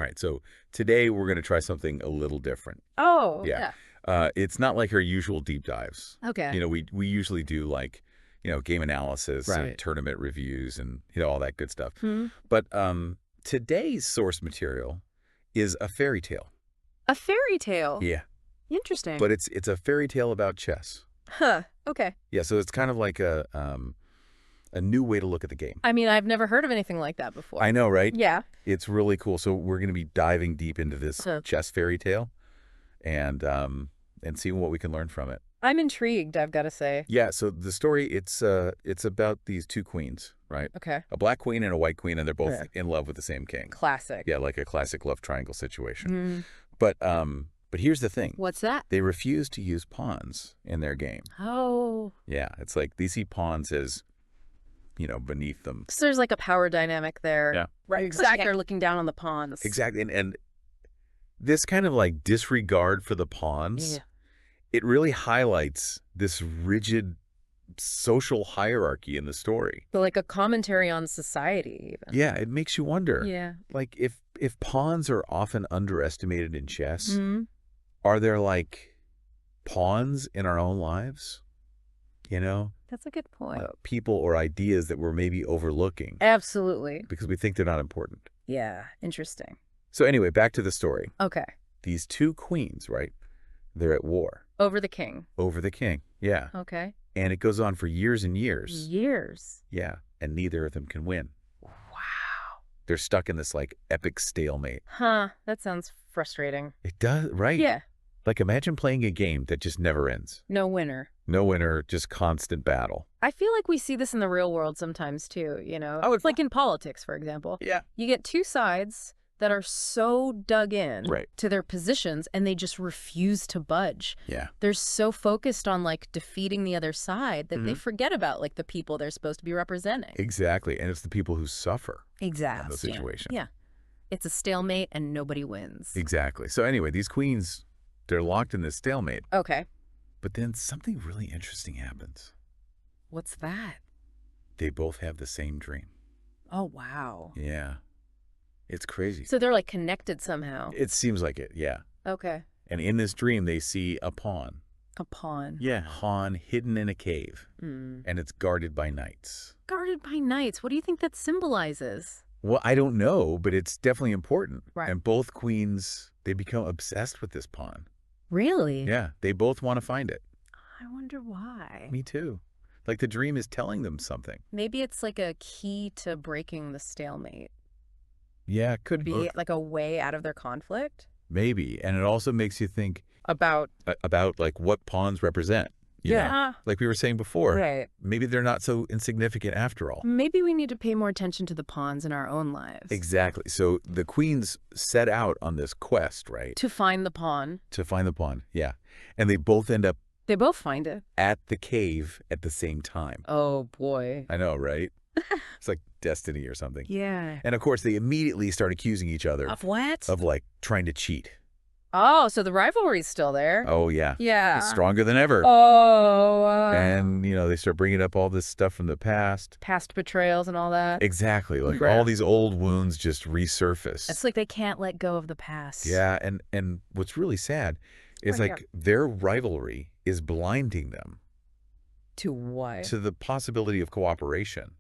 All right, so today we're going to try something a little different. Oh, Yeah. It's not like our usual deep dives. Okay. We usually do like, game analysis and Right. tournament reviews and, all that good stuff. Hmm. But today's source material is a fairy tale. A fairy tale. Yeah. Interesting. But it's a fairy tale about chess. Huh. Okay. Yeah, so it's kind of like a new way to look at the game. I mean, I've never heard of anything like that before. I know, right? Yeah. It's really cool. So we're going to be diving deep into this chess fairy tale and seeing what we can learn from it. I'm intrigued, I've got to say. Yeah, so the story, it's about these two queens, right? Okay. A black queen and a white queen, and they're both in love with the same king. Classic. Yeah, like a classic love triangle situation. Mm. But here's the thing. What's that? They refuse to use pawns in their game. Oh. Yeah, it's like they see pawns as, beneath them. So there's like a power dynamic there. Yeah. Right. Exactly. They're looking down on the pawns. Exactly. And this kind of like disregard for the pawns, it really highlights this rigid social hierarchy in the story. So like a commentary on society, even. Yeah, it makes you wonder. Yeah. Like if pawns are often underestimated in chess, Mm-hmm. are there like pawns in our own lives? That's a good point. People or ideas that we're maybe overlooking Absolutely. because we think they're not important. Yeah. Interesting. So anyway, back to the story. Okay. These two queens, right? They're at war. Over the king. Over the king. Yeah. Okay. And it goes on for years and years. Years. Yeah. And neither of them can win. Wow. They're stuck in this like epic stalemate. Huh. That sounds frustrating. It does, right? Yeah. Like imagine playing a game that just never ends. No winner. No winner, just constant battle. I feel like we see this in the real world sometimes too, Oh, It's like in politics, for example. Yeah. You get two sides that are so dug in Right. to their positions and they just refuse to budge. Yeah. They're so focused on like defeating the other side that they forget about like the people they're supposed to be representing. Exactly. And it's the people who suffer Exactly. in the situation. Yeah. It's a stalemate and nobody wins. Exactly. So anyway, these queens, they're locked in this stalemate. Okay. But then something really interesting happens. What's that? They both have the same dream. Oh, wow. Yeah. It's crazy. So they're like connected somehow. It seems like it, yeah. Okay. And in this dream, they see a pawn. A pawn. Yeah. Pawn hidden in a cave. Mm. And it's guarded by knights. Guarded by knights. What do you think that symbolizes? Well, I don't know, but it's definitely important. Right. And both queens, they become obsessed with this pawn. Really? Yeah. They both want to find it. I wonder why. Me too. Like the dream is telling them something. Maybe it's like a key to breaking the stalemate. Yeah, it could Be like a way out of their conflict. Maybe. And it also makes you think About like what pawns represent. You know? Like we were saying before. Right. Maybe they're not so insignificant after all. Maybe we need to pay more attention to the pawns in our own lives. Exactly. So the queens set out on this quest, right? To find the pawn. To find the pawn, yeah. And they both end up They both find it. at the cave at the same time. Oh, boy. I know, right? It's like destiny or something. Yeah. And of course, they immediately start accusing each other Of what? of like trying to cheat. Oh, so the rivalry's still there. Oh, yeah. Yeah. It's stronger than ever. Oh. And, they start bringing up all this stuff from the past. Past betrayals and all that. Exactly. Like Right. all these old wounds just resurface. It's like they can't let go of the past. Yeah. And what's really sad is Oh, like their rivalry is blinding them To what? to the possibility of cooperation.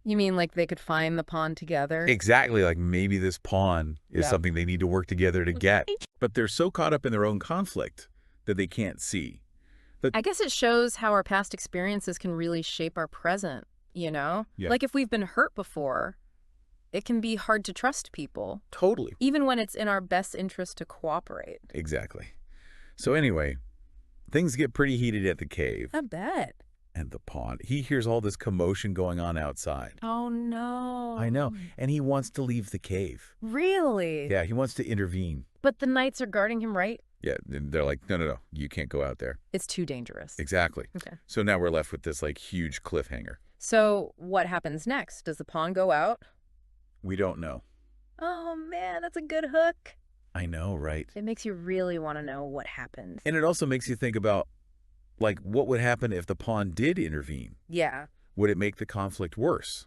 You mean like they could find the pawn together? Exactly. Like maybe this pawn is Yeah. something they need to work together to get. But they're so caught up in their own conflict that they can't see. I guess it shows how our past experiences can really shape our present, Yeah. Like if we've been hurt before, it can be hard to trust people, Totally. even when it's in our best interest to cooperate. Exactly. So anyway, things get pretty heated at the cave. I bet. And the pawn. He hears all this commotion going on outside. Oh, no. I know. And he wants to leave the cave. Really? Yeah, he wants to intervene. But the knights are guarding him, right? Yeah, and they're like, no, you can't go out there. It's too dangerous. Exactly. Okay. So now we're left with this like huge cliffhanger. So what happens next? Does the pawn go out? We don't know. Oh, man, that's a good hook. I know, right? It makes you really want to know what happened. And it also makes you think about, like, what would happen if the pawn did intervene? Yeah. Would it make the conflict worse?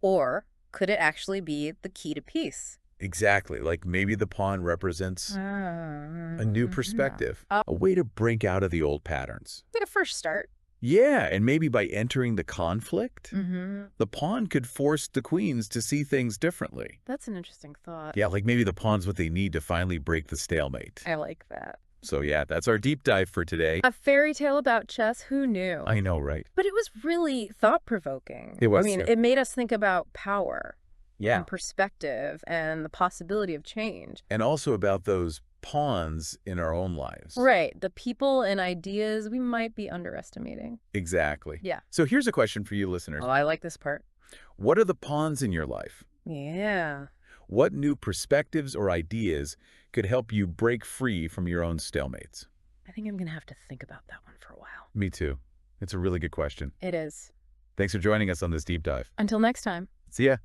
Or could it actually be the key to peace? Exactly. Like maybe the pawn represents a new Yeah. perspective, a way to break out of the old patterns. Like a first start. Yeah, and maybe by entering the conflict, Mm-hmm. the pawn could force the queens to see things differently. That's an interesting thought. Yeah, like maybe the pawn's what they need to finally break the stalemate. I like that. So yeah, that's our deep dive for today. A fairy tale about chess, who knew? I know, right? But it was really thought-provoking. It was I mean, too. it made us think about power Yeah. and perspective and the possibility of change. And also about those pawns in our own lives. Right. The people and ideas we might be underestimating. Exactly. Yeah. So here's a question for you listeners. Oh, I like this part. What are the pawns in your life? Yeah. What new perspectives or ideas could help you break free from your own stalemates? I think I'm going to have to think about that one for a while. Me too. It's a really good question. It is. Thanks for joining us on this deep dive. Until next time. See ya.